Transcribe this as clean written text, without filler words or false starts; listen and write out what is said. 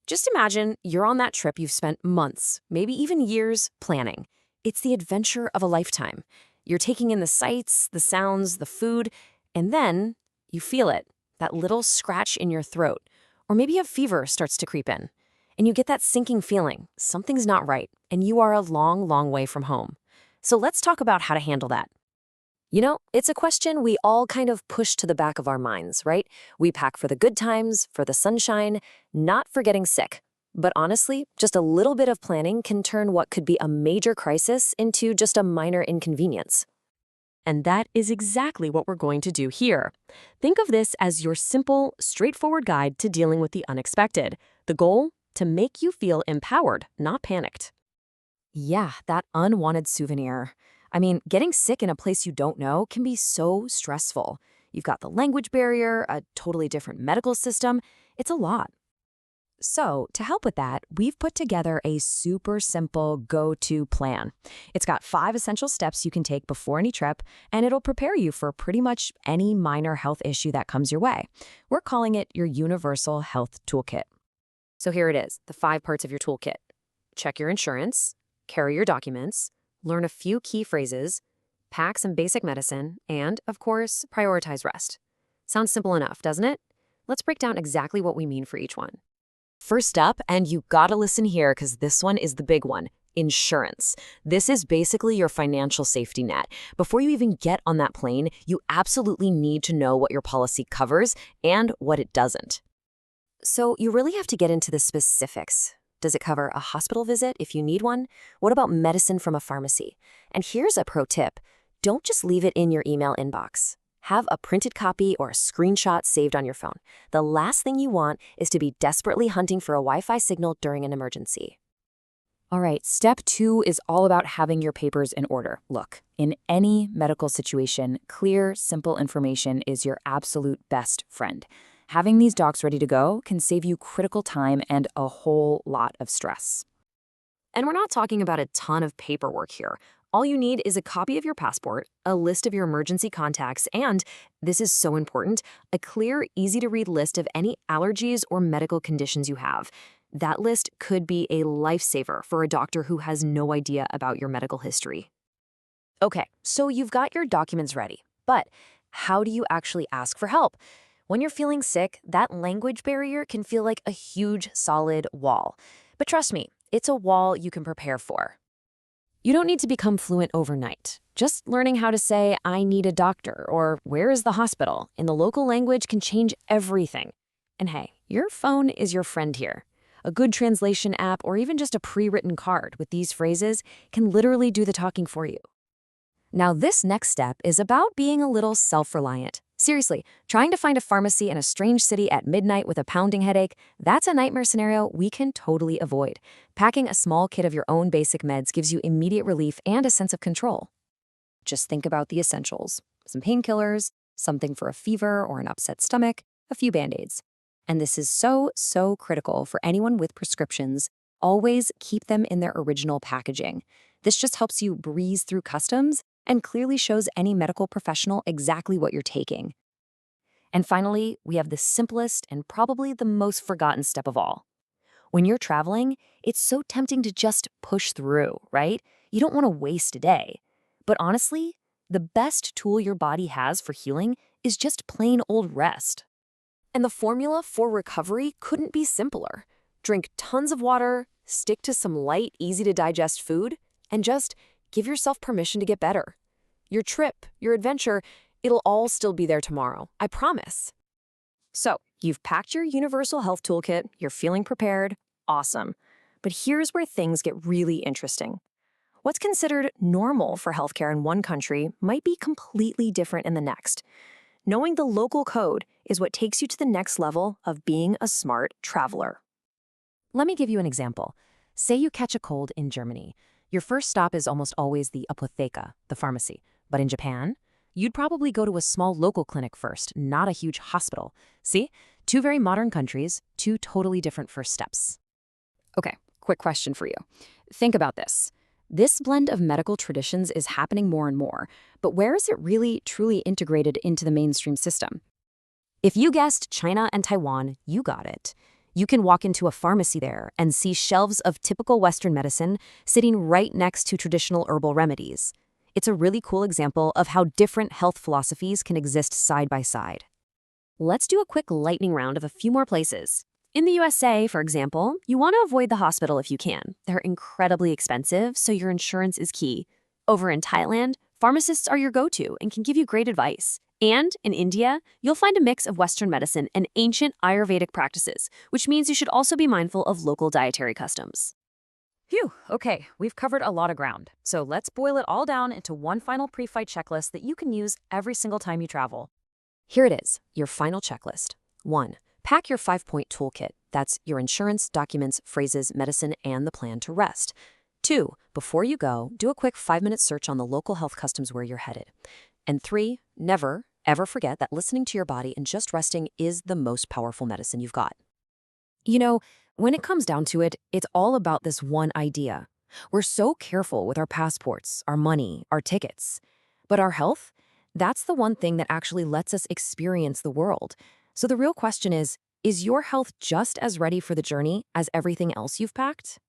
Just imagine you're on that trip you've spent months, maybe even years, planning. It's the adventure of a lifetime. You're taking in the sights, the sounds, the food, and then you feel it, that little scratch in your throat. Or maybe a fever starts to creep in. And you get that sinking feeling, something's not right, and you are a long, long way from home. So let's talk about how to handle that. It's a question we all kind of push to the back of our minds, right? We pack for the good times, for the sunshine, not for getting sick. But honestly, just a little bit of planning can turn what could be a major crisis into just a minor inconvenience. And that is exactly what we're going to do here. Think of this as your simple, straightforward guide to dealing with the unexpected. The goal? To make you feel empowered, not panicked. Yeah, that unwanted souvenir. I mean, getting sick in a place you don't know can be so stressful. You've got the language barrier, a totally different medical system. It's a lot. So, to help with that, we've put together a super simple go-to plan. It's got 5 essential steps you can take before any trip, and it'll prepare you for pretty much any minor health issue that comes your way. We're calling it your Universal Health Toolkit. So here it is, the 5 parts of your toolkit. Check your insurance, carry your documents, learn a few key phrases, pack some basic medicine, and, of course, prioritize rest. Sounds simple enough, doesn't it? Let's break down exactly what we mean for each one. First up, and you gotta listen here because this one is the big one, insurance. This is basically your financial safety net. Before you even get on that plane, you absolutely need to know what your policy covers and what it doesn't. So you really have to get into the specifics. Does it cover a hospital visit if you need one? What about medicine from a pharmacy? And here's a pro tip. Don't just leave it in your email inbox. Have a printed copy or a screenshot saved on your phone. The last thing you want is to be desperately hunting for a Wi-Fi signal during an emergency. All right, step 2 is all about having your papers in order. Look, in any medical situation, clear, simple information is your absolute best friend. Having these docs ready to go can save you critical time and a whole lot of stress. And we're not talking about a ton of paperwork here. All you need is a copy of your passport, a list of your emergency contacts, and, this is so important, a clear, easy-to-read list of any allergies or medical conditions you have. That list could be a lifesaver for a doctor who has no idea about your medical history. Okay, so you've got your documents ready, but how do you actually ask for help? When you're feeling sick, that language barrier can feel like a huge, solid wall. But trust me, it's a wall you can prepare for. You don't need to become fluent overnight. Just learning how to say, "I need a doctor," or "Where is the hospital?" in the local language can change everything. And hey, your phone is your friend here. A good translation app or even just a pre-written card with these phrases can literally do the talking for you. Now, this next step is about being a little self-reliant. Seriously, trying to find a pharmacy in a strange city at midnight with a pounding headache, that's a nightmare scenario we can totally avoid. Packing a small kit of your own basic meds gives you immediate relief and a sense of control. Just think about the essentials. Some painkillers, something for a fever or an upset stomach, a few Band-Aids. And this is so critical for anyone with prescriptions. Always keep them in their original packaging. This just helps you breeze through customs and clearly shows any medical professional exactly what you're taking. And finally, we have the simplest and probably the most forgotten step of all. When you're traveling, it's so tempting to just push through, right? You don't want to waste a day. But honestly, the best tool your body has for healing is just plain old rest. And the formula for recovery couldn't be simpler. Drink tons of water, stick to some light, easy-to-digest food, and just give yourself permission to get better. Your trip, your adventure, it'll all still be there tomorrow, I promise. So, you've packed your Universal Health Toolkit, you're feeling prepared, awesome. But here's where things get really interesting. What's considered normal for healthcare in one country might be completely different in the next. Knowing the local code is what takes you to the next level of being a smart traveler. Let me give you an example. Say you catch a cold in Germany. Your first stop is almost always the Apotheke, the pharmacy. But in Japan, you'd probably go to a small local clinic first, not a huge hospital. See? 2 very modern countries, 2 totally different first steps. Okay, quick question for you. Think about this. This blend of medical traditions is happening more and more, but where is it really, truly integrated into the mainstream system? If you guessed China and Taiwan, you got it. You can walk into a pharmacy there and see shelves of typical Western medicine sitting right next to traditional herbal remedies. It's a really cool example of how different health philosophies can exist side by side. Let's do a quick lightning round of a few more places. In the USA, for example, you want to avoid the hospital if you can. They're incredibly expensive, so your insurance is key. Over in Thailand, pharmacists are your go-to and can give you great advice. And in India, you'll find a mix of Western medicine and ancient Ayurvedic practices, which means you should also be mindful of local dietary customs. Phew, okay, we've covered a lot of ground. So let's boil it all down into one final pre-flight checklist that you can use every single time you travel. Here it is, your final checklist. 1. Pack your 5-point toolkit. That's your insurance, documents, phrases, medicine, and the plan to rest. 2. Before you go, do a quick 5-minute search on the local health customs where you're headed. And 3. Never, ever forget that listening to your body and just resting is the most powerful medicine you've got. You know, when it comes down to it, it's all about this one idea. We're so careful with our passports, our money, our tickets. But our health? That's the one thing that actually lets us experience the world. So the real question is your health just as ready for the journey as everything else you've packed?